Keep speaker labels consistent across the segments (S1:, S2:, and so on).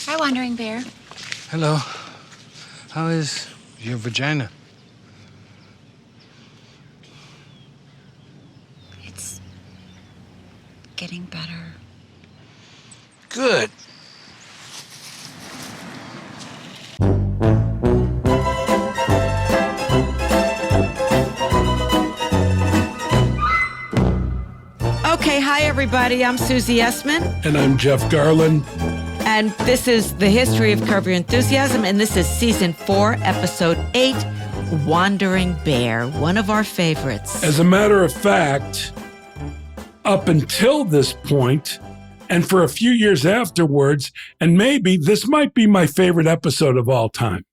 S1: Hi, Wandering Bear.
S2: Hello. How is your vagina?
S1: It's getting better.
S2: Good.
S3: Okay, hi everybody. I'm Susie Essman.
S4: And I'm Jeff Garlin.
S3: And this is the history of Curb Your Enthusiasm. And this is season 4, episode 8, Wandering Bear, one of our favorites.
S4: As a matter of fact, up until this point, and for a few years afterwards, and maybe this might be my favorite episode of all time.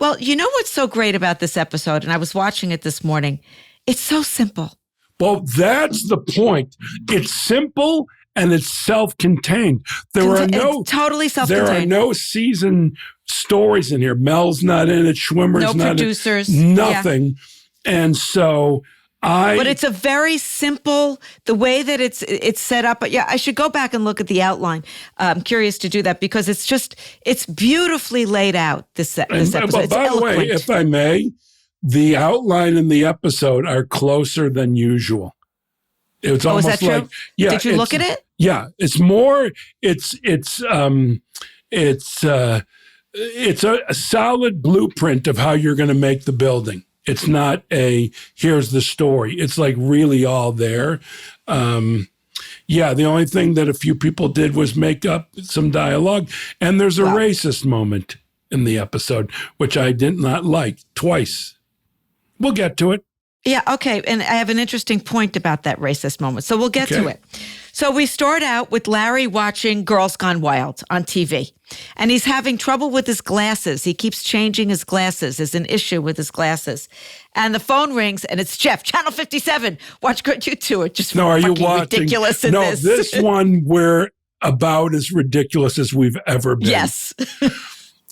S3: Well, you know what's so great about this episode? And I was watching it this morning. It's so simple.
S4: Well, that's the point. It's simple and it's self-contained.
S3: It's totally self-contained.
S4: There are no season stories in here. Mel's not in it. Schwimmer's not in it.
S3: No producers.
S4: Nothing. Yeah. And so
S3: But it's a very simple, the way that it's set up. But yeah, I should go back and look at the outline. I'm curious to do that because it's beautifully laid out, this episode.
S4: But by the way, if I may, the outline and the episode are closer than usual. It's almost
S3: is that
S4: like,
S3: true?
S4: yeah.
S3: Did you look at it?
S4: Yeah, it's more. It's a solid blueprint of how you're going to make the building. It's not here's the story. It's like really all there. Yeah, the only thing that a few people did was make up some dialogue, and there's a racist moment in the episode, which I did not like twice. We'll get to it.
S3: Yeah, okay. And I have an interesting point about that racist moment. So we'll get to it. So we start out with Larry watching Girls Gone Wild on TV. And he's having trouble with his glasses. He keeps changing his glasses. There's an issue with his glasses. And the phone rings, and it's Jeff, Channel 57. Watch you two are just ridiculous in this.
S4: No, this one we're about as ridiculous as we've ever been.
S3: Yes.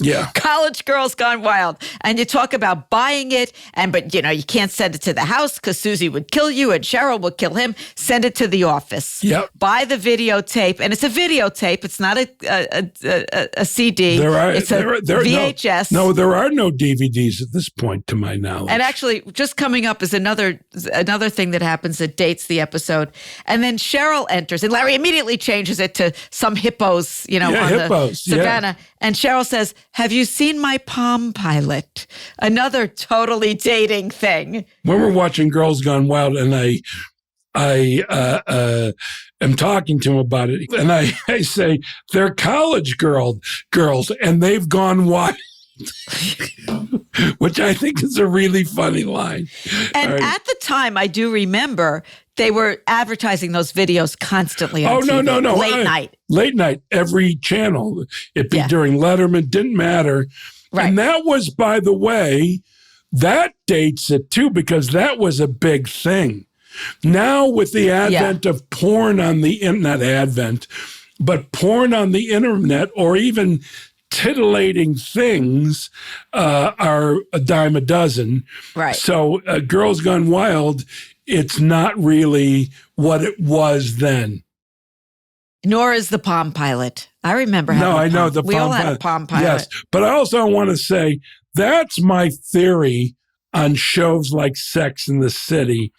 S4: Yeah.
S3: College Girls Gone Wild. And you talk about buying it, but you can't send it to the house because Susie would kill you and Cheryl would kill him. Send it to the office.
S4: Yep.
S3: Buy the videotape. And it's a videotape. It's not a CD. It's a VHS.
S4: No, there are no DVDs at this point, to my knowledge.
S3: And actually, just coming up is another thing that happens that dates the episode. And then Cheryl enters, and Larry immediately changes it to some hippos, on the savannah. Yeah. And Cheryl says, "Have you seen my Palm Pilot?" Another totally dating thing.
S4: When we're watching Girls Gone Wild, and I am talking to him about it, and I say, they're college girls, and they've gone wild. Which I think is a really funny line.
S3: And at the time, I do remember they were advertising those videos constantly on TV.
S4: No. Late night, every channel. It'd be during Letterman, didn't matter. Right. And that was, by the way, that dates it too, because that was a big thing. Now with the advent of porn on the porn on the internet, or even titillating things are a dime a dozen. Right. So Girls Gone Wild, it's not really what it was then.
S3: Nor is the Palm Pilot. I remember having
S4: I know the Palm Pilot.
S3: We all had a Palm Pilot.
S4: Yes, but I also want to say that's my theory on shows like Sex and the City,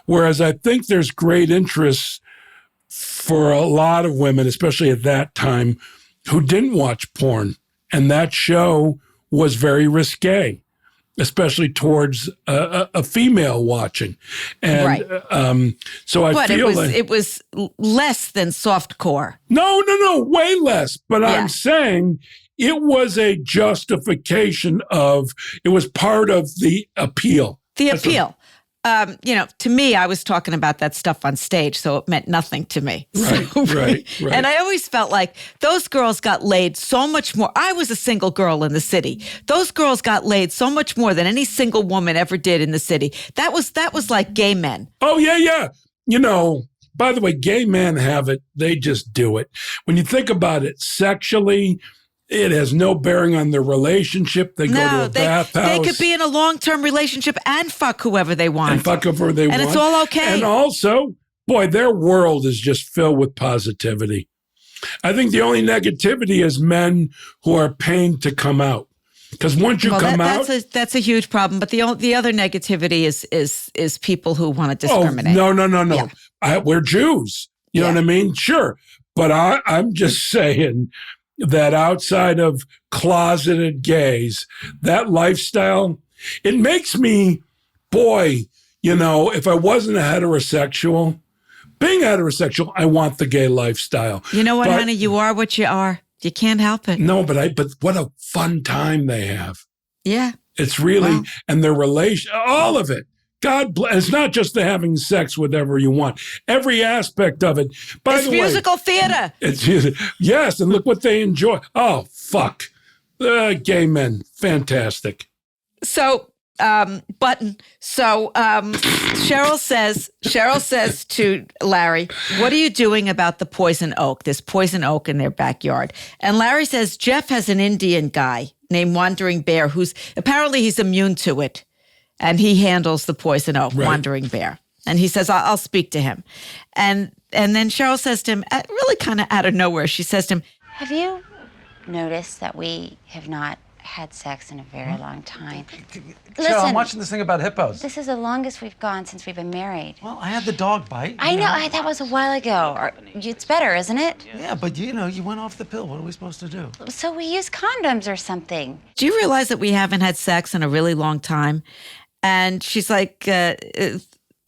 S4: whereas I think there's great interest for a lot of women, especially at that time, who didn't watch porn. And that show was very risque, especially towards a female watching. And so I feel
S3: it was less than softcore.
S4: No, way less. But I'm saying it was a justification it was part of the appeal.
S3: To me, I was talking about that stuff on stage, so it meant nothing to me.
S4: Right.
S3: And I always felt like those girls got laid so much more. I was a single girl in the city. Those girls got laid so much more than any single woman ever did in the city. That was like gay men.
S4: Oh, yeah. By the way, gay men have it. They just do it. When you think about it sexually, it has no bearing on their relationship. They go to a bathhouse.
S3: They could be in a long-term relationship and fuck whoever they want. And it's all okay.
S4: And also, boy, their world is just filled with positivity. I think the only negativity is men who are paying to come out. Because once you come out,
S3: that's a huge problem. But the other negativity is people who want to discriminate.
S4: Oh, no. Yeah. We're Jews. You know what I mean? Sure. But I'm just saying that outside of closeted gays, that lifestyle, it makes me, boy, if I wasn't a heterosexual, being heterosexual, I want the gay lifestyle.
S3: You know what, honey? You are what you are. You can't help it.
S4: No, but what a fun time they have.
S3: Yeah.
S4: It's really, and their relation, all of it. God bless. It's not just the having sex with whatever you want. Every aspect of it.
S3: It's musical theater.
S4: Yes, and look what they enjoy. Oh, fuck. Gay men. Fantastic.
S3: So, Cheryl says to Larry, what are you doing about the poison oak? There's poison oak in their backyard. And Larry says, Jeff has an Indian guy named Wandering Bear who's apparently he's immune to it. And he handles the poison oak, right. Wandering Bear. And he says, I'll speak to him. And then Cheryl says to him, really kind of out of nowhere, she says to him,
S1: have you noticed that we have not had sex in a very long time?
S5: Cheryl, I'm watching this thing about hippos.
S1: This is the longest we've gone since we've been married.
S5: Well, I had the dog bite.
S1: I know. That was a while ago. It's better, isn't it?
S5: Yeah, but you went off the pill. What are we supposed to do?
S1: So we use condoms or something.
S3: Do you realize that we haven't had sex in a really long time? And she's like,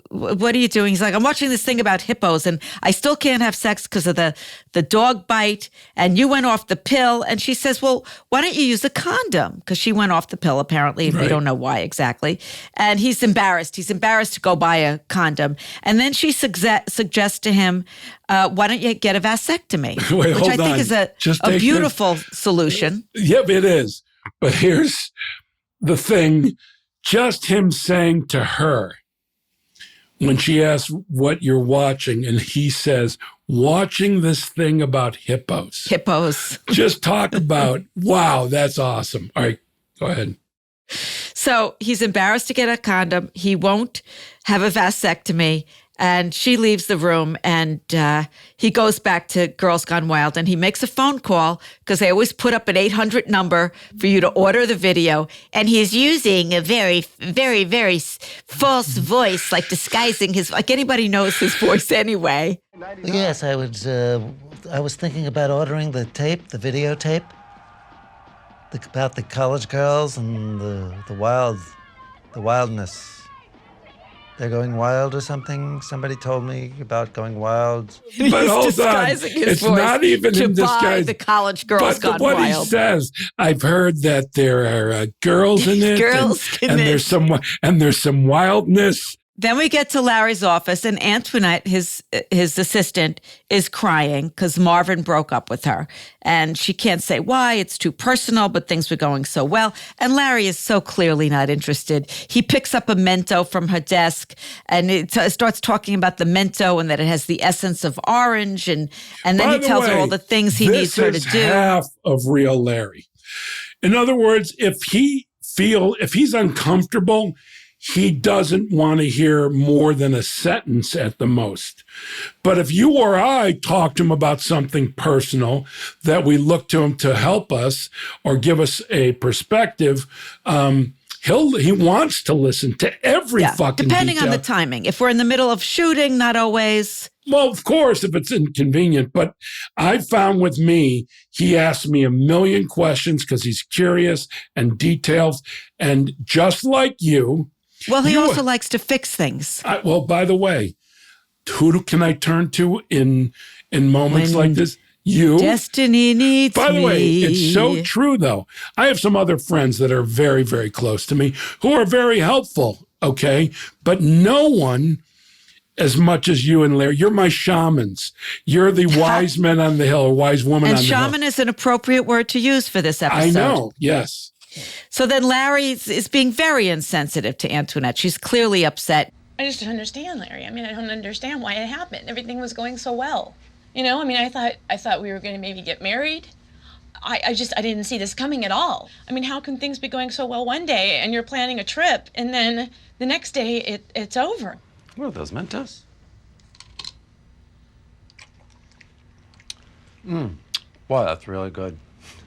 S3: what are you doing? He's like, I'm watching this thing about hippos and I still can't have sex because of the dog bite and you went off the pill. And she says, well, why don't you use a condom? Because she went off the pill, apparently. Right. We don't know why exactly. And he's embarrassed. He's embarrassed to go buy a condom. And then she suggests to him, why don't you get a vasectomy?
S4: Wait,
S3: which I think is a beautiful solution.
S4: Yep, it is. But here's the thing. Just him saying to her, when she asks what you're watching, and he says, watching this thing about hippos.
S3: Hippos.
S4: Just talk about, wow, that's awesome. All right, go ahead.
S3: So he's embarrassed to get a condom. He won't have a vasectomy. And she leaves the room and he goes back to Girls Gone Wild and he makes a phone call because they always put up an 800 number for you to order the video. And he's using a very, very, very false voice, like disguising like anybody knows his voice anyway.
S6: Yes, I was thinking about ordering the videotape, about the college girls and the wildness. They're going wild or something? Somebody told me about going wild.
S4: But hold on. It's not even in disguise.
S3: Buy the college Girls Gone
S4: Wild. What he says, I've heard that there are girls in it. And there's some wildness.
S3: Then we get to Larry's office, and Antoinette, his assistant, is crying because Marvin broke up with her. And she can't say why. It's too personal, but things were going so well. And Larry is so clearly not interested. He picks up a Mento from her desk, and it starts talking about the Mento and that it has the essence of orange. And then he tells her all the things he needs her to do.
S4: This is half of real Larry. In other words, if he's uncomfortable, he doesn't want to hear more than a sentence at the most. But if you or I talk to him about something personal that we look to him to help us or give us a perspective, he wants to listen to every fucking
S3: depending
S4: detail.
S3: On the timing. If we're in the middle of shooting, not always.
S4: Well, of course, if it's inconvenient. But I found with me, he asks me a million questions because he's curious and detailed. And just like you...
S3: Well, he also likes to fix things.
S4: Well, by the way, who can I turn to in moments like this? You.
S3: Destiny needs me.
S4: By the way, it's so true, though. I have some other friends that are very, very close to me who are very helpful, okay? But no one as much as you and Larry. You're my shamans. You're the wise men on the hill, or wise woman on the hill.
S3: And shaman is an appropriate word to use for this episode.
S4: I know, yes.
S3: So then Larry is being very insensitive to Antoinette. She's clearly upset.
S7: I just don't understand, Larry. I mean, I don't understand why it happened. Everything was going so well. You know, I mean, I thought we were going to maybe get married. I didn't see this coming at all. I mean, how can things be going so well one day and you're planning a trip and then the next day it's over?
S5: What are those, Mentos? Boy, that's really good.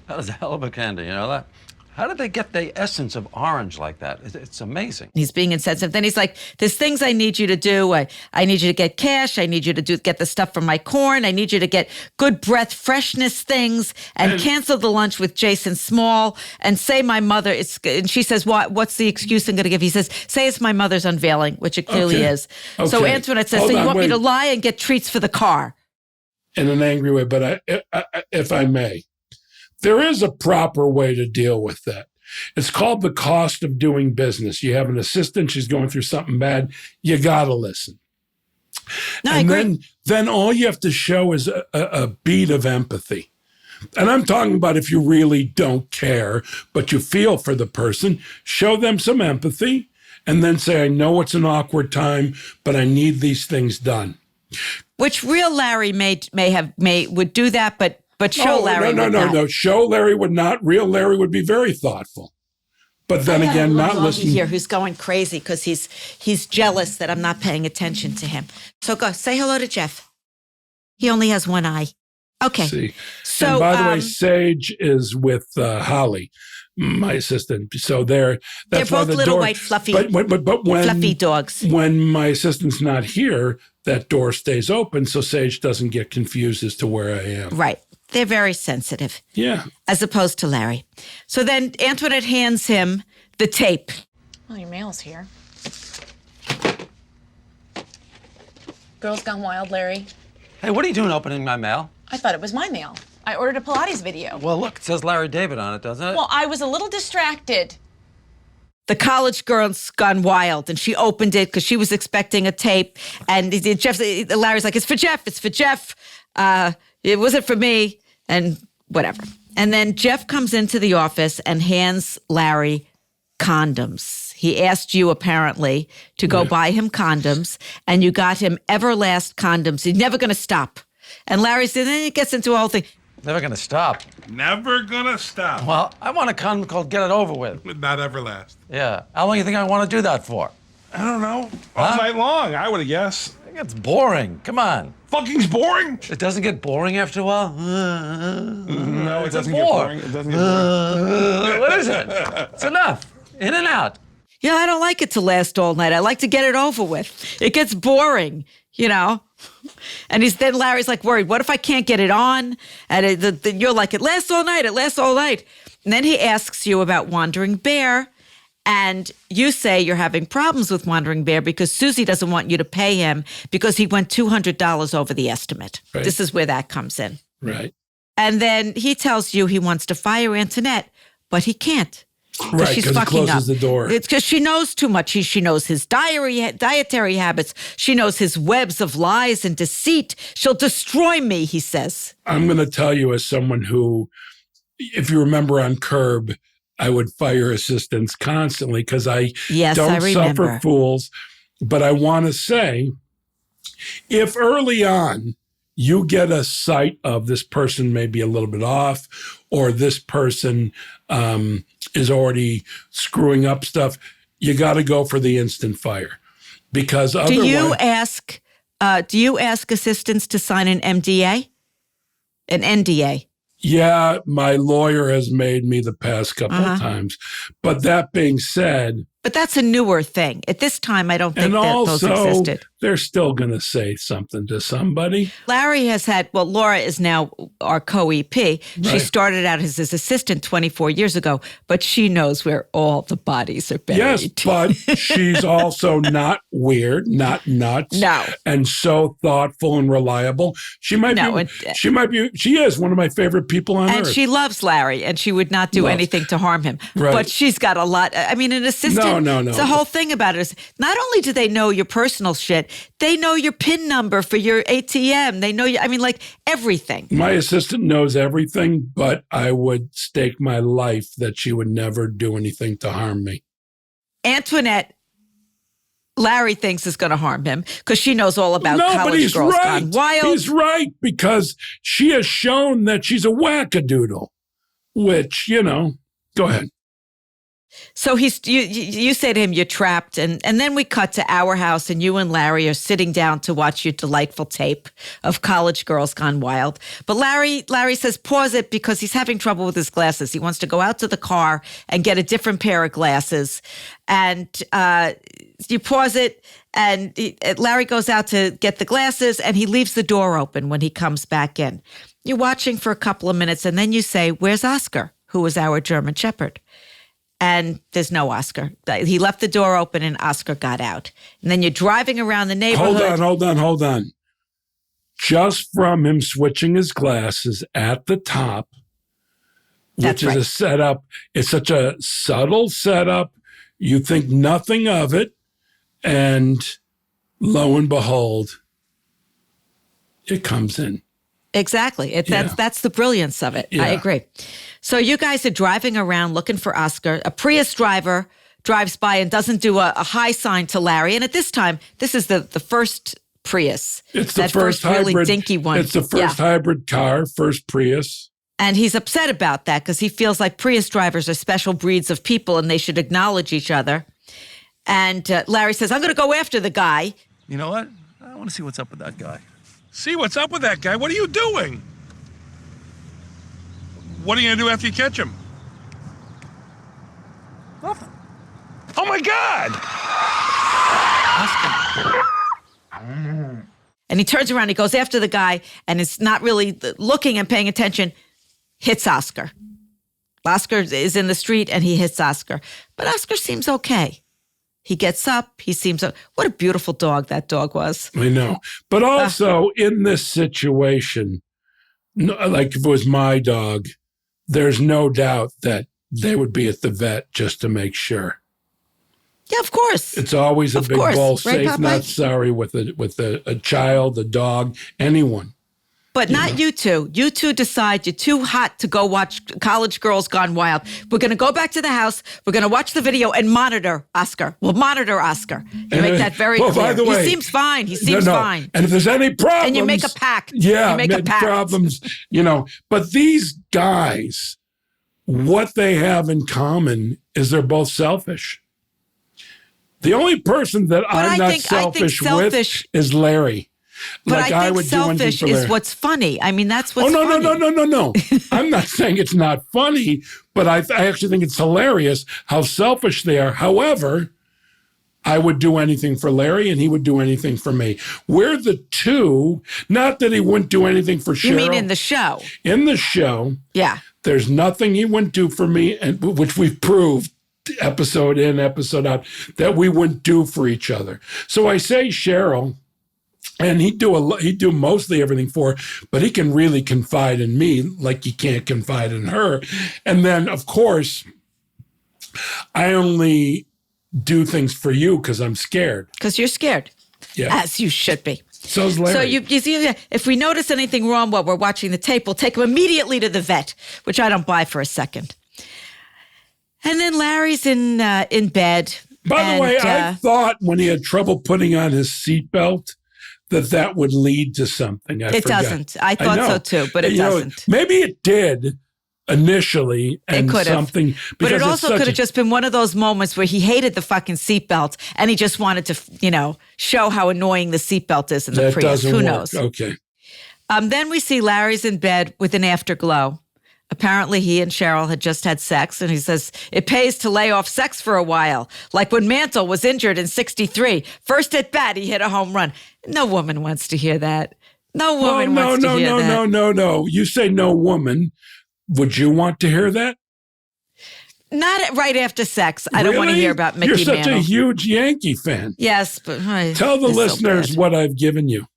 S5: That is a hell of a candy, you know that? How did they get the essence of orange like that? It's amazing.
S3: He's being insensitive. Then he's like, there's things I need you to do. I need you to get cash. I need you to get the stuff from my corn. I need you to get good breath freshness things and cancel the lunch with Jason Small and say my mother is, and she says, what's the excuse I'm going to give? He says, say it's my mother's unveiling, which it clearly is. So Antoinette says, so you want me to lie and get treats for the car?
S4: In an angry way, but if I may, there is a proper way to deal with that. It's called the cost of doing business. You have an assistant, she's going through something bad, you got to listen.
S3: No, I agree.
S4: Then all you have to show is a beat of empathy. And I'm talking about if you really don't care, but you feel for the person, show them some empathy, and then say, I know it's an awkward time, but I need these things done.
S3: Which real Larry would do that, but show Larry would not.
S4: No. Show Larry would not. Real Larry would be very thoughtful. But then again, not listening.
S3: Here, who's going crazy because he's jealous that I'm not paying attention to him. So go say hello to Jeff. He only has one eye. Okay.
S4: See.
S3: So,
S4: and by the way, Sage is with Holly, my assistant. So they're
S3: both little white fluffy,
S4: but when,
S3: fluffy dogs.
S4: When my assistant's not here, that door stays open so Sage doesn't get confused as to where I am.
S3: Right. They're very sensitive.
S4: Yeah.
S3: As opposed to Larry. So then Antoinette hands him the tape.
S7: Well, your mail's here. Girls Gone Wild, Larry.
S5: Hey, what are you doing opening my mail?
S7: I thought it was my mail. I ordered a Pilates video.
S5: Well, look, it says Larry David on it, doesn't it?
S7: Well, I was a little distracted.
S3: The college girl's gone wild, and she opened it because she was expecting a tape. And Larry's like, it's for Jeff. It's for Jeff. It wasn't for me. And whatever. And then Jeff comes into the office and hands Larry condoms. He asked you apparently to go buy him condoms, and you got him Everlast condoms. He's never going to stop. And Larry said, then he gets into a whole thing.
S5: Never gonna stop.
S2: Never gonna stop.
S5: Well, I want a condom called Get It Over With.
S2: Not Everlast.
S5: Yeah. How long do you think I want to do that for?
S2: I don't know. All night long, I would have guessed.
S5: I think it's boring. Come on.
S2: Fucking's boring.
S5: It doesn't get boring after a while?
S2: No, it doesn't get boring. It doesn't get boring.
S5: What is it? It's enough. In and out.
S3: Yeah, I don't like it to last all night. I like to get it over with. It gets boring, you know? And then Larry's like worried, what if I can't get it on? And you're like, it lasts all night. And then he asks you about Wandering Bear. And you say you're having problems with Wandering Bear because Susie doesn't want you to pay him because he went $200 over the estimate.
S4: Right.
S3: This is where that comes in.
S4: Right.
S3: And then he tells you he wants to fire Antoinette, but he can't.
S4: Right,
S3: she's
S4: because he
S3: fucking
S4: closes
S3: up.
S4: the door.
S3: It's because she knows too much. She knows his dietary habits. She knows his webs of lies and deceit. She'll destroy me, he says.
S4: I'm going to tell you as someone who, if you remember on Curb, I would fire assistants constantly because I don't suffer fools. But I want to say, if early on you get a sight of this person may be a little bit off, or this person is already screwing up stuff, you got to go for the instant fire, because otherwise.
S3: Do you ask assistants to sign an NDA? An NDA?
S4: Yeah, my lawyer has made me the past couple of times. But that being said.
S3: But that's a newer thing. At this time, I don't think those existed.
S4: They're still going to say something to somebody.
S3: Larry has Laura is now our co-EP. Right. She started out as his assistant 24 years ago, but she knows where all the bodies are buried.
S4: Yes, but she's also not weird, not nuts.
S3: No.
S4: And so thoughtful and reliable. She is one of my favorite people on earth.
S3: And she loves Larry, and she would not do anything to harm him. Right. But she's got a lot. I mean, an assistant.
S4: No.
S3: The whole thing about it is not only do they know your personal shit, they know your PIN number for your ATM. They know everything. My assistant knows everything, but I would stake my life that she would never do anything to harm me. Antoinette, Larry thinks is going to harm him because she knows all about college girls gone wild. He's right, because she has shown that she's a wackadoodle, which, go ahead. So you say to him, you're trapped. And then we cut to our house and you and Larry are sitting down to watch your delightful tape of College Girls Gone Wild. But Larry says pause it because he's having trouble with his glasses. He wants to go out to the car and get a different pair of glasses. And you pause it and Larry goes out to get the glasses and he leaves the door open when he comes back in. You're watching for a couple of minutes and then you say, where's Oscar, who was our German Shepherd? And there's no Oscar. He left the door open and Oscar got out. And then you're driving around the neighborhood.
S4: Hold on. Just from him switching his glasses at the top, which is a setup, it's such a subtle setup. You think nothing of it. And lo and behold, it comes in.
S3: Exactly. That's the brilliance of it. Yeah. I agree. So you guys are driving around looking for Oscar. A Prius driver drives by and doesn't do a high sign to Larry. And at this time, this is the first Prius.
S4: It's the first hybrid,
S3: really dinky one.
S4: It's the first hybrid car, first Prius.
S3: And he's upset about that because he feels like Prius drivers are special breeds of people and they should acknowledge each other. And Larry says, I'm going to go after the guy.
S8: You know what? I want to see what's up with that guy.
S2: See what's up with that guy? What are you doing? What are you going to do after you catch him?
S8: Nothing.
S2: Oh, my God!
S3: And he turns around, he goes after the guy, and is not really looking and paying attention, hits Oscar. Oscar is in the street, and he hits Oscar. But Oscar seems okay. He gets up. He seems, what a beautiful dog that dog was.
S4: I know. But also in this situation, like if it was my dog, there's no doubt that they would be at the vet just to make sure.
S3: Yeah, of course.
S4: It's always a big goal, safe,
S3: Popeye?
S4: not sorry with a child, a dog, anyone.
S3: But not you two. You two decide you're too hot to go watch College Girls Gone Wild. We're going to go back to the house. We're going to watch the video and monitor Oscar. We'll monitor Oscar. You make that very clear.
S4: By the way,
S3: he seems fine. He seems fine.
S4: And if there's any problems...
S3: And you make a pact.
S4: Yeah,
S3: you make a pact.
S4: Problems, But these guys, what they have in common is they're both selfish. The only person that I'm not selfish with is Larry.
S3: But
S4: like
S3: I think selfish is what's funny. I mean, that's what's funny.
S4: No. I'm not saying it's not funny, but I actually think it's hilarious how selfish they are. However, I would do anything for Larry and he would do anything for me. We're the two, not that he wouldn't do anything for Cheryl.
S3: You mean in the show?
S4: In the show.
S3: Yeah.
S4: There's nothing he wouldn't do for me, and which we've proved episode in, episode out, that we wouldn't do for each other. So I say Cheryl, and he'd do mostly everything for her, but he can really confide in me like he can't confide in her. And then, of course, I only do things for you because I'm scared.
S3: Because you're scared.
S4: Yeah.
S3: As you should be.
S4: So's Larry.
S3: So you see, if we notice anything wrong while we're watching the tape, we'll take him immediately to the vet, which I don't buy for a second. And then Larry's in bed.
S4: By the way, I thought when he had trouble putting on his seatbelt that would lead to something.
S3: It doesn't. I thought so too, but it doesn't.
S4: Maybe it did initially, and
S3: it could
S4: something.
S3: Have. But it also could have just been one of those moments where he hated the fucking seatbelt and he just wanted to, show how annoying the seatbelt is in the Prius. Who knows?
S4: Okay.
S3: Then we see Larry's in bed with an afterglow. Apparently, he and Cheryl had just had sex, and he says, it pays to lay off sex for a while. Like when Mantle was injured in 1963. First at bat, he hit a home run. No woman wants to hear that. No woman wants to hear that.
S4: No. You say no woman. Would you want to hear that?
S3: Not right after sex. I don't want to hear about Mickey Mantle.
S4: You're such a huge Yankee fan.
S3: Yes, but...
S4: Tell the listeners what I've given you.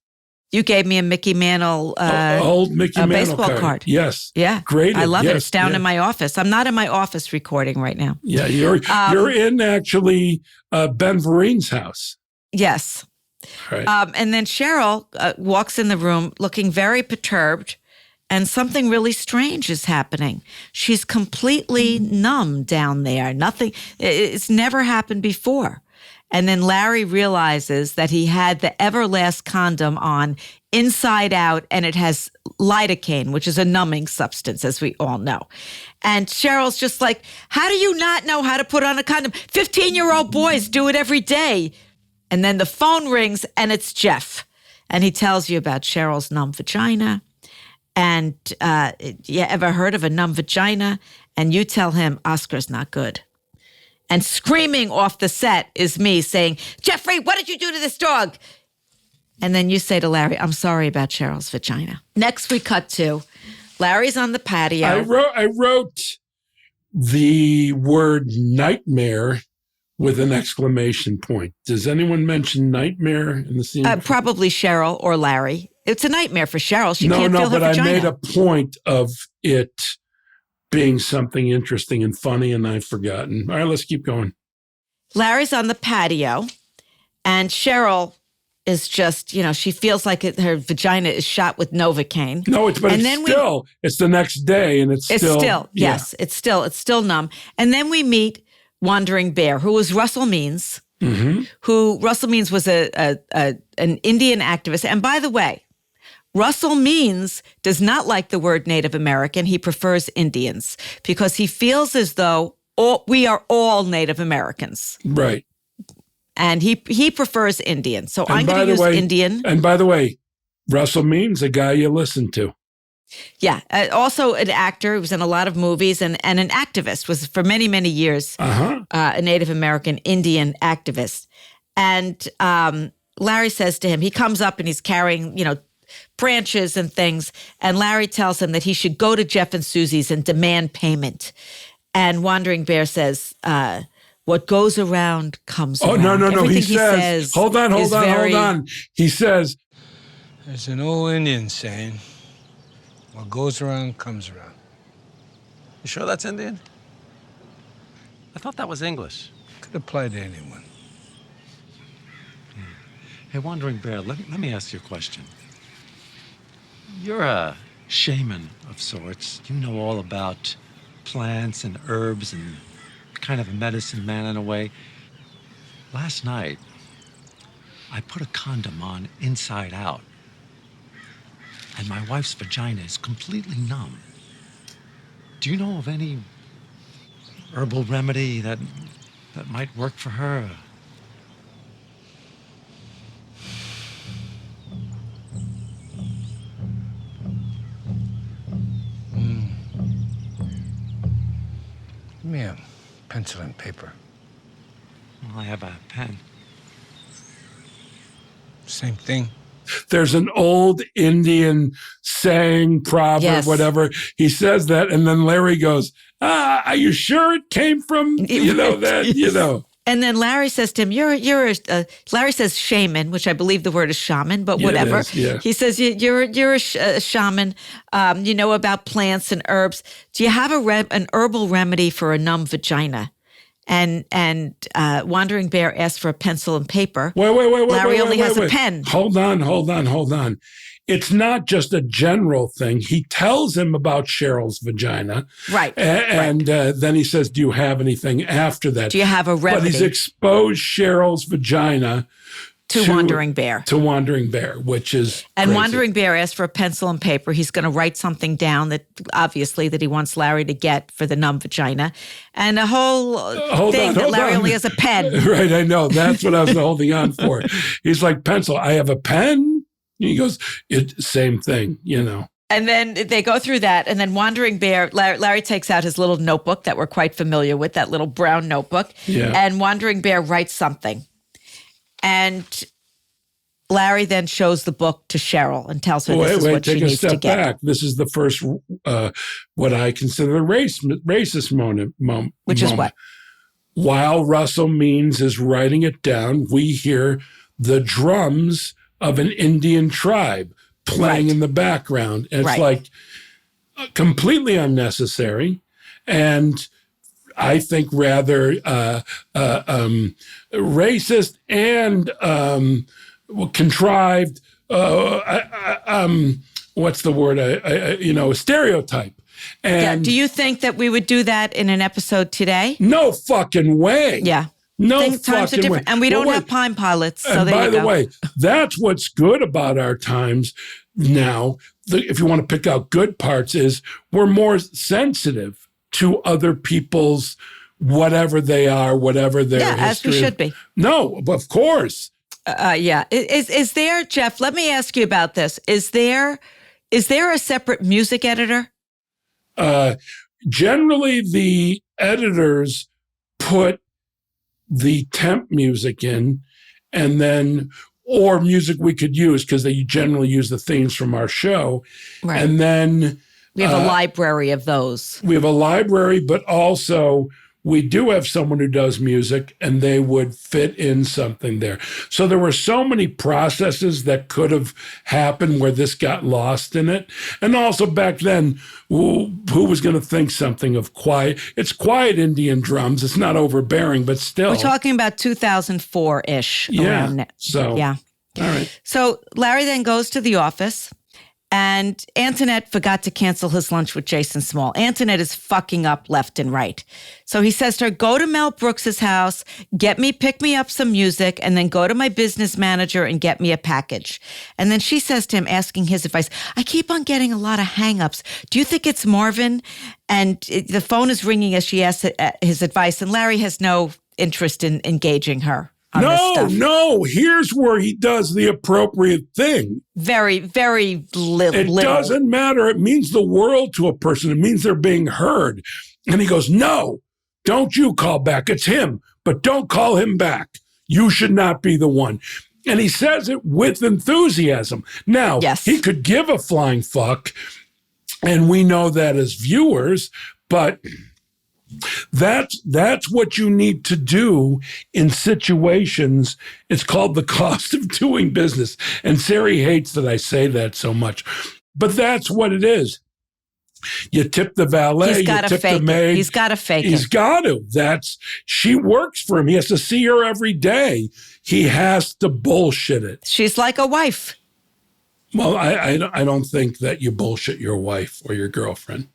S3: You gave me a Mickey Mantle
S4: old Mickey Mantle
S3: baseball card.
S4: Yes.
S3: Yeah.
S4: Great.
S3: I love it. It's down in my office. I'm not in my office recording right now.
S4: Yeah, you're in actually Ben Vereen's house.
S3: Yes.
S4: Right.
S3: And then Cheryl walks in the room looking very perturbed, and something really strange is happening. She's completely numb down there. Nothing. It's never happened before. And then Larry realizes that he had the Everlast condom on inside out, and it has lidocaine, which is a numbing substance, as we all know. And Cheryl's just like, how do you not know how to put on a condom? 15-year-old boys do it every day. And then the phone rings, and it's Jeff. And he tells you about Cheryl's numb vagina. And you ever heard of a numb vagina? And you tell him, Oscar's not good. And screaming off the set is me saying, Jeffrey, what did you do to this dog? And then you say to Larry, I'm sorry about Cheryl's vagina. Next we cut to Larry's on the patio.
S4: I wrote the word nightmare with an exclamation point. Does anyone mention nightmare in the scene?
S3: Probably Cheryl or Larry. It's a nightmare for Cheryl. She can't feel her vagina.
S4: No, but I made a point of it being something interesting and funny, and I've forgotten. All right, let's keep going.
S3: Larry's on the patio, and Cheryl is just, she feels like her vagina is shot with Novocaine.
S4: No, it's the next day, and it's still.
S3: Yes, it's still numb. And then we meet Wandering Bear, who was Russell Means, who Russell Means was an Indian activist. And by the way, Russell Means does not like the word Native American. He prefers Indians because he feels as though we are all Native Americans.
S4: Right.
S3: And he prefers Indian. So I'm going to use Indian.
S4: And by the way, Russell Means a guy you listen to.
S3: Yeah. Also an actor. He was in a lot of movies and an activist, was for many, many years a Native American Indian activist. And Larry says to him, he comes up and he's carrying, branches and things. And Larry tells him that he should go to Jeff and Susie's and demand payment. And Wandering Bear says, what goes around comes around.
S4: Oh, no.
S3: Everything
S4: He says, hold on. He says,
S9: there's an old Indian saying, what goes around comes around.
S5: You sure that's Indian? I thought that was English.
S9: Could apply to anyone.
S5: Hey, Wandering Bear, let me ask you a question. You're a shaman of sorts. You know all about plants and herbs and kind of a medicine man in a way. Last night, I put a condom on inside out, and my wife's vagina is completely numb. Do you know of any herbal remedy that might work for her?
S9: Give me a pencil and paper.
S5: Well, I have a pen.
S9: Same thing.
S4: There's an old Indian saying, proverb, whatever. He says that, and then Larry goes, are you sure it came from, that.
S3: And then Larry says to him, Larry says shaman, which I believe the word is shaman, but whatever.
S4: It is, yeah.
S3: He says, you're a shaman, you know about plants and herbs. Do you have an herbal remedy for a numb vagina? And Wandering Bear asked for a pencil and paper.
S4: Wait.
S3: Larry only has a pen.
S4: Hold on. It's not just a general thing. He tells him about Cheryl's vagina.
S3: Right.
S4: And then he says, do you have anything after that?
S3: Do you have a remedy?
S4: But he's exposed Cheryl's vagina
S3: to Wandering Bear.
S4: To Wandering Bear, which is
S3: And
S4: crazy.
S3: Wandering Bear asked for a pencil and paper. He's going to write something down that he wants Larry to get for the numb vagina. And a whole thing that Larry only has a pen.
S4: Right, I know. That's what I was holding on for. He's like, pencil, I have a pen? He goes, same thing,
S3: And then they go through that, and then Wandering Bear, Larry takes out his little notebook that we're quite familiar with, that little brown notebook, and Wandering Bear writes something. And Larry then shows the book to Cheryl and tells her this is what she needs to get.
S4: Take a step back. This is the first, what I consider a racist moment.
S3: Which is what?
S4: While Russell Means is writing it down, we hear the drums of an Indian tribe playing in the background. And it's like completely unnecessary. And I think rather racist and contrived. What's the word? Stereotype. And
S3: do you think that we would do that in an episode today?
S4: No fucking way.
S3: Yeah.
S4: No
S3: Times are
S4: fucking way.
S3: different. And we don't
S4: Well,
S3: have
S4: wait.
S3: Palm Pilots. So
S4: And
S3: there
S4: by
S3: you
S4: the
S3: go.
S4: way, that's what's good about our times now. If you want to pick out good parts, is we're more sensitive to other people's whatever they are, whatever their
S3: Yeah, as we
S4: history.
S3: should be.
S4: No, of course.
S3: Yeah. Is there, Jeff, let me ask you about this. Is there a separate music editor?
S4: Generally, the editors put the temp music in, and then or music we could use because they generally use the themes from our show.
S3: Right.
S4: And then
S3: We have a library of those.
S4: we have a library, but also we do have someone who does music, and they would fit in something there. So there were so many processes that could have happened where this got lost in it. And also back then, who was going to think something of quiet? It's quiet Indian drums. It's not overbearing, but still.
S3: We're talking about 2004-ish. Around it.
S4: So,
S3: yeah.
S4: All right.
S3: So Larry then goes to the office, and Antoinette forgot to cancel his lunch with Jason Small. Antoinette is fucking up left and right. So he says to her, go to Mel Brooks's house, pick me up some music, and then go to my business manager and get me a package. And then she says to him, asking his advice, I keep on getting a lot of hangups. Do you think it's Marvin? And the phone is ringing as she asks his advice, and Larry has no interest in engaging her.
S4: No. Here's where he does the appropriate thing.
S3: Very, very little.
S4: It doesn't matter. It means the world to a person. It means they're being heard. And he goes, no, don't you call back. It's him, but don't call him back. You should not be the one. And he says it with enthusiasm. Now, he could give a flying fuck, and we know that as viewers, but that's what you need to do in situations. It's called the cost of doing business. And Sari hates that I say that so much, but that's what it is. You tip the valet, you tip the maid.
S3: He's got to fake it.
S4: He's got to. She works for him. He has to see her every day. He has to bullshit it.
S3: She's like a wife.
S4: Well, I don't think that you bullshit your wife or your girlfriend.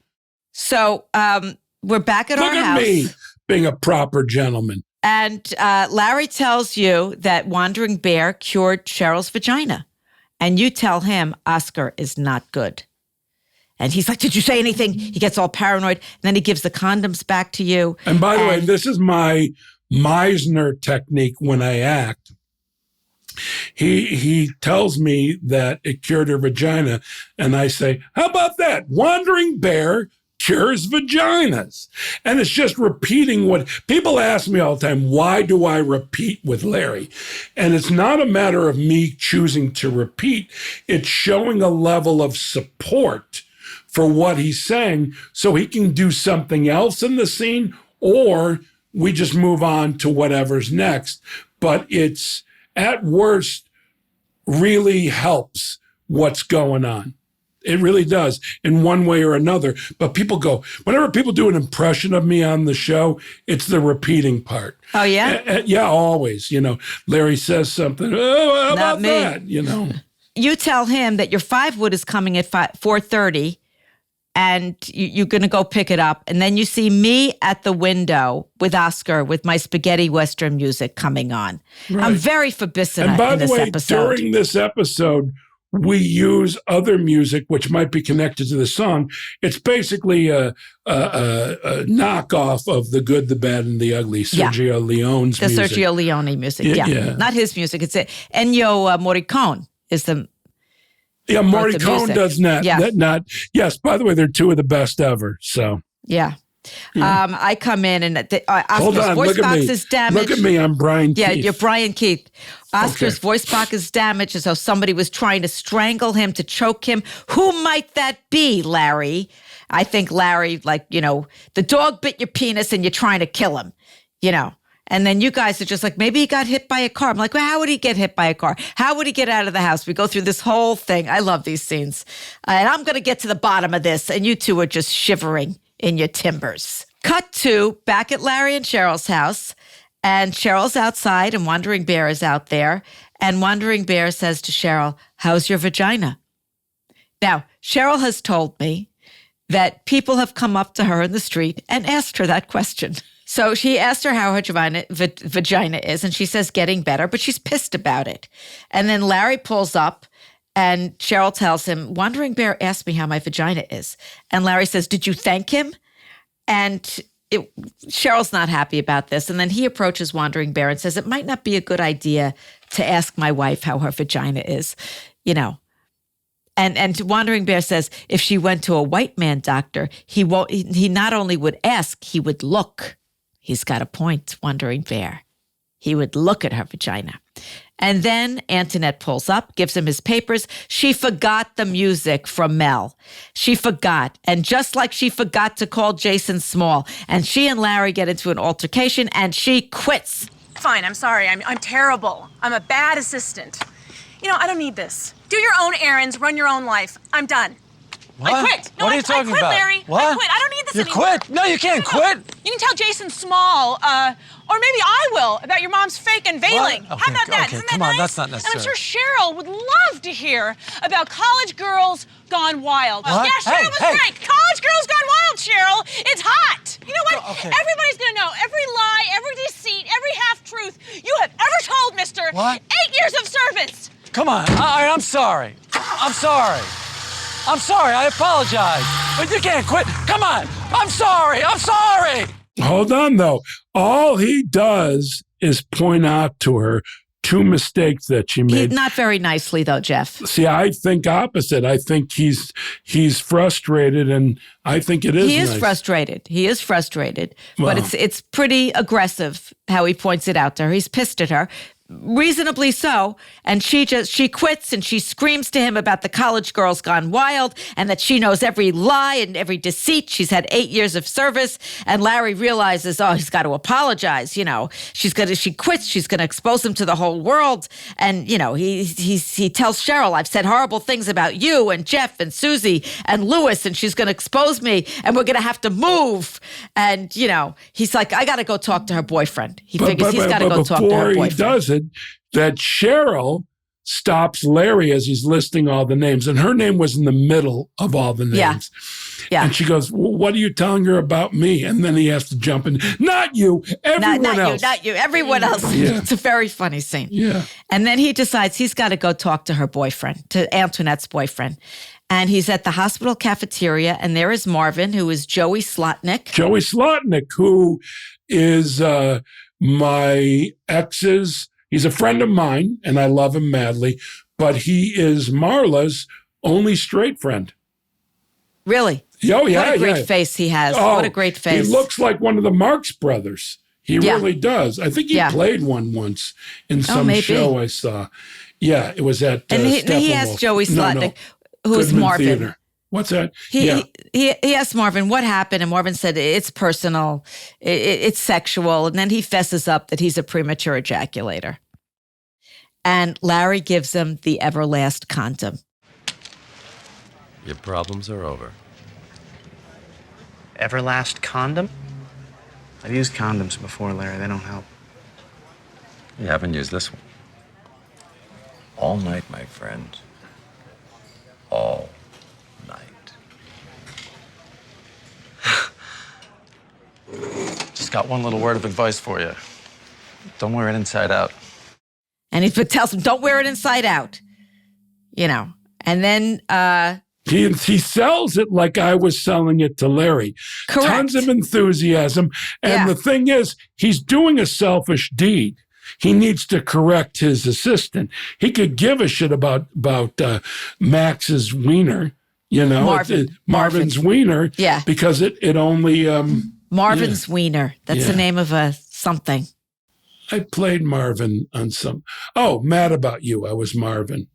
S3: So, we're back at our house.
S4: Look at me being a proper gentleman.
S3: And Larry tells you that Wandering Bear cured Cheryl's vagina. And you tell him Oscar is not good. And he's like, did you say anything? He gets all paranoid. And then he gives the condoms back to you.
S4: And by the way, this is my Meisner technique when I act. He tells me that it cured her vagina. And I say, how about that? Wandering Bear cures vaginas. And it's just repeating what people ask me all the time. Why do I repeat with Larry? And it's not a matter of me choosing to repeat. It's showing a level of support for what he's saying so he can do something else in the scene, or we just move on to whatever's next. But it's at worst really helps what's going on. It really does in one way or another. But people go, whenever people do an impression of me on the show, it's the repeating part.
S3: Oh, yeah?
S4: Yeah, always. Larry says something. Oh, how about that?
S3: You tell him that your 5-wood is coming at 4:30 and you're going to go pick it up. And then you see me at the window with Oscar with my spaghetti Western music coming on. Right. I'm very Fabissina
S4: in this episode.
S3: And by the way,
S4: during this episode, we use other music which might be connected to the song. It's basically a knockoff of The Good, the Bad, and the Ugly, Sergio Leone's music.
S3: The Sergio Leone music, yeah. Not his music. It's Ennio Morricone is the...
S4: Yeah, Morricone does not. Yeah. Yes, by the way, they're two of the best ever, so...
S3: Yeah. I come in and Oscar's voice box is damaged.
S4: Look at me, I'm Brian Keith.
S3: Yeah, you're Brian Keith. Oscar's voice box is damaged as though somebody was trying to strangle him, to choke him. Who might that be, Larry? I think Larry, the dog bit your penis and you're trying to kill him, And then you guys are just like, maybe he got hit by a car. I'm like, well, how would he get hit by a car? How would he get out of the house? We go through this whole thing. I love these scenes. And I'm going to get to the bottom of this. And you two are just shivering in your timbers. Cut to back at Larry and Cheryl's house, and Cheryl's outside and Wandering Bear is out there, and Wandering Bear says to Cheryl, how's your vagina? Now, Cheryl has told me that people have come up to her in the street and asked her that question. So she asked her how her vagina is, and she says getting better, but she's pissed about it. And then Larry pulls up, and Cheryl tells him, Wandering Bear asked me how my vagina is. And Larry says, did you thank him? And Cheryl's not happy about this. And then he approaches Wandering Bear and says, it might not be a good idea to ask my wife how her vagina is, you know. And Wandering Bear says if she went to a white man doctor, he not only would ask, he would look. He's got a point, Wandering Bear. He would look at her vagina. And then Antoinette pulls up, gives him his papers. She forgot the music from Mel. She forgot. And just like she forgot to call Jason Small, and she and Larry get into an altercation, and she quits.
S10: Fine, I'm sorry. I'm terrible. I'm a bad assistant. You know, I don't need this. Do your own errands, run your own life. I'm done.
S8: What?
S10: I quit. No,
S8: what are you talking
S10: I quit,
S8: about?
S10: Larry.
S8: What?
S10: I quit. I don't need this
S8: you
S10: anymore.
S8: quit? No, you can't quit.
S10: You can tell Jason Small, or maybe I will, about your mom's fake unveiling.
S8: What?
S10: How about that?
S8: Okay,
S10: Isn't
S8: come
S10: that
S8: on,
S10: nice?
S8: that's not necessary.
S10: And I'm sure Cheryl would love to hear about college girls gone wild.
S8: What?
S10: Yeah, Cheryl was right. College girls gone wild, Cheryl. It's hot. You know what?
S8: Okay.
S10: Everybody's gonna know every lie, every deceit, every half-truth you have ever told, mister.
S8: What?
S10: 8 years of service.
S8: Come on. All right, I'm sorry. I'm sorry. I'm sorry. I apologize. But you can't quit. Come on. I'm sorry. I'm sorry.
S4: Hold on, though. All he does is point out to her 2 mistakes that she made.
S3: Not very nicely, though, Jeff.
S4: See, I think opposite. I think he's frustrated, and I think it is.
S3: He is
S4: nice.
S3: frustrated. He is frustrated,
S4: Well.
S3: but it's pretty aggressive how he points it out to her. He's pissed at her. Reasonably so, and she quits and she screams to him about the college girls gone wild and that she knows every lie and every deceit. She's had 8 years of service, and Larry realizes, oh, he's got to apologize. You know, she quits. She's gonna expose him to the whole world, and you know, he tells Cheryl, I've said horrible things about you and Jeff and Susie and Louis, and she's gonna expose me, and we're gonna have to move. And you know, he's like, I got to go talk to her boyfriend. He figures he's got to go talk to her boyfriend.
S4: Before he does it, that Cheryl stops Larry as he's listing all the names, and her name was in the middle of all the names.
S3: Yeah.
S4: And she goes, well, what are you telling her about me? And then he has to jump in. Not you, everyone else.
S3: Not you, everyone else.
S4: Yeah.
S3: It's a very funny scene.
S4: Yeah.
S3: And then he decides he's got to go talk to her boyfriend, to Antoinette's boyfriend. And he's at the hospital cafeteria, and there is Marvin, who is Joey Slotnick.
S4: Joey Slotnick, who is my ex's. He's a friend of mine, and I love him madly, but he is Marla's only straight friend.
S3: Really?
S4: Oh, yeah.
S3: What a great face he has.
S4: Oh,
S3: what a great face.
S4: He looks like one of the Marx Brothers. He really does. I think he played one once in some show I saw. Yeah, it was at
S3: And he asked Joey Slotnick, who's
S4: Goodman
S3: Marvin.
S4: Theater. What's that?
S3: He asked Marvin, what happened? And Marvin said, it's personal, it's sexual. And then he fesses up that he's a premature ejaculator. And Larry gives him the Everlast condom.
S11: Your problems are over.
S12: Everlast condom? I've used condoms before, Larry. They don't help.
S11: You haven't used this one. All night, my friend. All night.
S8: Just got one little word of advice for you. Don't wear it inside out.
S3: And he tells him, don't wear it inside out. You know, and then...
S4: He sells it like I was selling it to Larry.
S3: Correct.
S4: Tons of enthusiasm. And the thing is, he's doing a selfish deed. He needs to correct his assistant. He could give a shit about Max's wiener, you know, Marvin's wiener.
S3: Yeah.
S4: Because it only...
S3: Marvin's wiener. That's the name of a something.
S4: I played Marvin on some... Oh, Mad About You. I was Marvin.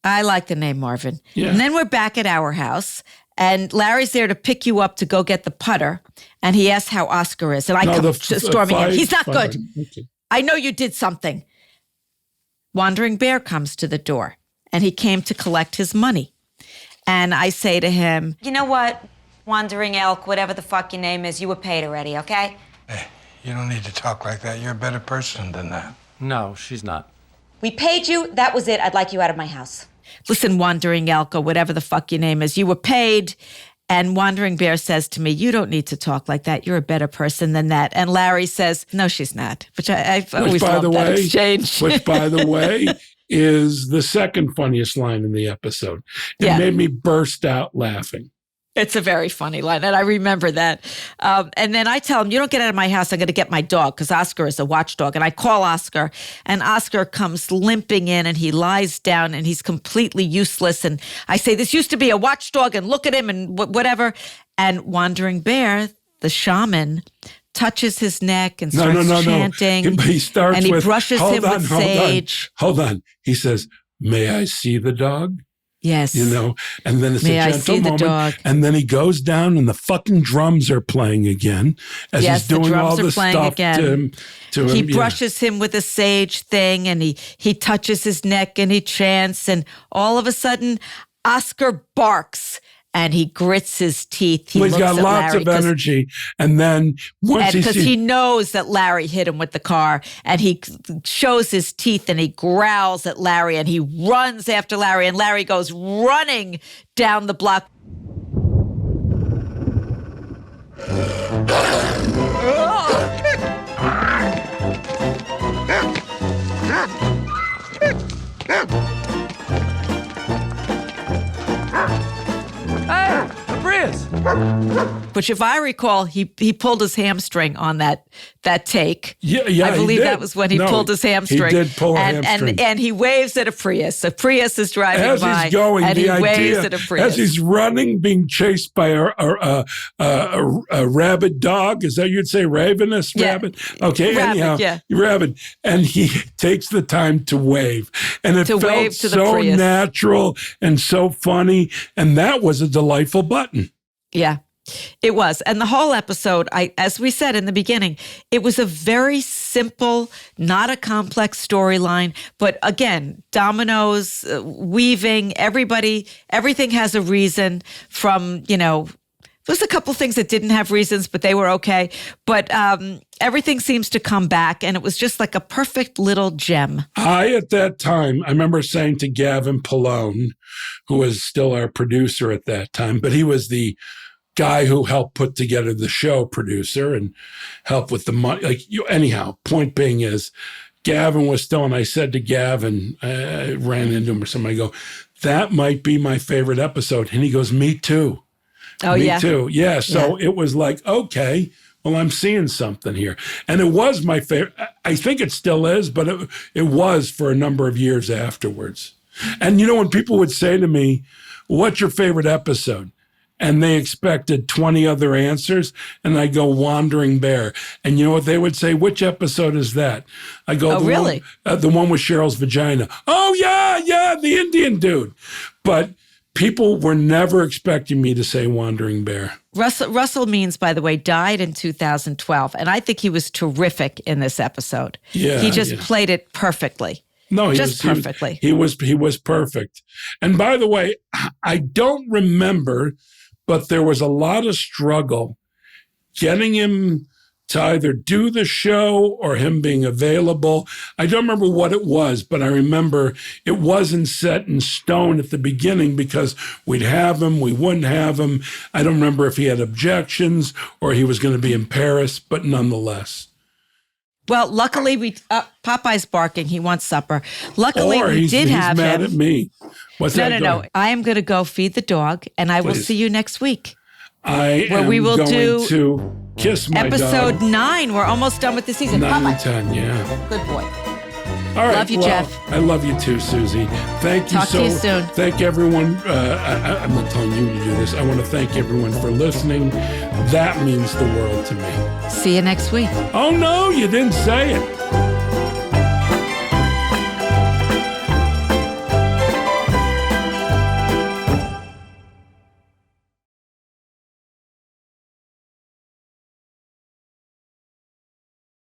S3: I like the name Marvin.
S4: Yeah.
S3: And then we're back at our house, and Larry's there to pick you up to go get the putter, and he asks how Oscar is. And I come storming in. He's not good.
S4: Okay.
S3: I know you did something. Wandering Bear comes to the door, and he came to collect his money. And I say to him,
S1: You know what, Wandering Elk, whatever the fuck your name is, you were paid already, okay?
S9: Hey, you don't need to talk like that. You're a better person than that.
S5: No, she's not.
S1: We paid you, that was it. I'd like you out of my house.
S3: listen, Wandering Elk, or whatever the fuck your name is, you were paid, And Wandering Bear says to me, you don't need to talk like that. You're a better person than that. And Larry says, no, she's not. Which I've always loved that exchange.
S4: Which, by the way, is the second funniest line in the episode. It made me burst out laughing.
S3: It's a very funny line, and I remember that. And then I tell him, you don't get out of my house, I'm going to get my dog, because Oscar is a watchdog. And I call Oscar, and Oscar comes limping in, and he lies down, and he's completely useless. And I say, this used to be a watchdog, and look at him, and whatever. And Wandering Bear, the shaman, touches his neck and starts chanting.
S4: He starts
S3: and he brushes him with sage.
S4: Hold on. He says, may I see the dog?
S3: Yes.
S4: You know, and then it's
S3: May
S4: a
S3: I
S4: gentle
S3: see the
S4: moment.
S3: dog?
S4: And then he goes down and the fucking drums are playing again as he's doing all the stuff to him.
S3: He brushes him with a sage thing and he touches his neck and he chants, and all of a sudden Oscar barks and he grits his teeth.
S4: He's got lots of energy. And then once
S3: because he knows that Larry hit him with the car, and he shows his teeth and he growls at Larry and he runs after Larry, and Larry goes running down the block.
S8: Hey, the Prius!
S3: Which, if I recall, he pulled his hamstring on that take.
S4: Yeah,
S3: I believe that was when he pulled his hamstring.
S4: He did pull a hamstring.
S3: And he waves at a Prius. A Prius is driving
S4: as
S3: by.
S4: He's going,
S3: and
S4: the
S3: he
S4: idea,
S3: waves at a Prius.
S4: As he's running, being chased by a rabid dog. Is that you'd say ravenous rabbit? Okay, anyhow, rabid. And he takes the time to wave. And it felt so natural and so funny. And that was a delightful button.
S3: Yeah. It was. And the whole episode, as we said in the beginning, it was a very simple, not a complex storyline. But again, dominoes, weaving, everything has a reason from, there's a couple things that didn't have reasons, but they were okay. But everything seems to come back, and it was just like a perfect little gem.
S4: At that time, I remember saying to Gavin Pallone, who was still our producer at that time, but he was the guy who helped put together the show, producer, and helped with the money. Anyhow, point being is, Gavin was still, and I said to Gavin, I ran into him or something, I go, that might be my favorite episode. And he goes, me too.
S3: Oh,
S4: me too. Yeah. So it was like, okay, well, I'm seeing something here. And it was my favorite. I think it still is, but it was for a number of years afterwards. And when people would say to me, what's your favorite episode? And they expected 20 other answers. And I go, Wandering Bear. And you know what they would say? Which episode is that? I go,
S3: really?
S4: The one with Cheryl's vagina. Oh, yeah, the Indian dude. But people were never expecting me to say Wandering Bear.
S3: Russell Means, by the way, died in 2012. And I think he was terrific in this episode.
S4: Yeah,
S3: he just played it perfectly.
S4: No,
S3: perfectly.
S4: He was perfect. And by the way, I don't remember, but there was a lot of struggle getting him to either do the show or him being available. I don't remember what it was, but I remember it wasn't set in stone at the beginning because we'd have him, we wouldn't have him. I don't remember if he had objections or he was going to be in Paris, but nonetheless.
S3: Well, luckily Popeye's barking. He wants supper. Luckily, we did have him.
S4: He's mad at me. What's that?
S3: No. I am going to go feed the dog, and I will see you next week.
S4: Where
S3: we will
S4: do to kiss my
S3: episode
S4: dog.
S3: 9. We're almost done with the season.
S4: 9 and 10, yeah.
S3: Good boy.
S4: All right.
S3: Love you, Jeff.
S4: I love you too, Susie. Thank you
S3: Talk to you soon.
S4: Thank everyone. I'm not telling you to do this. I want to thank everyone for listening. That means the world to me.
S3: See you next week.
S4: Oh, no, you didn't say it.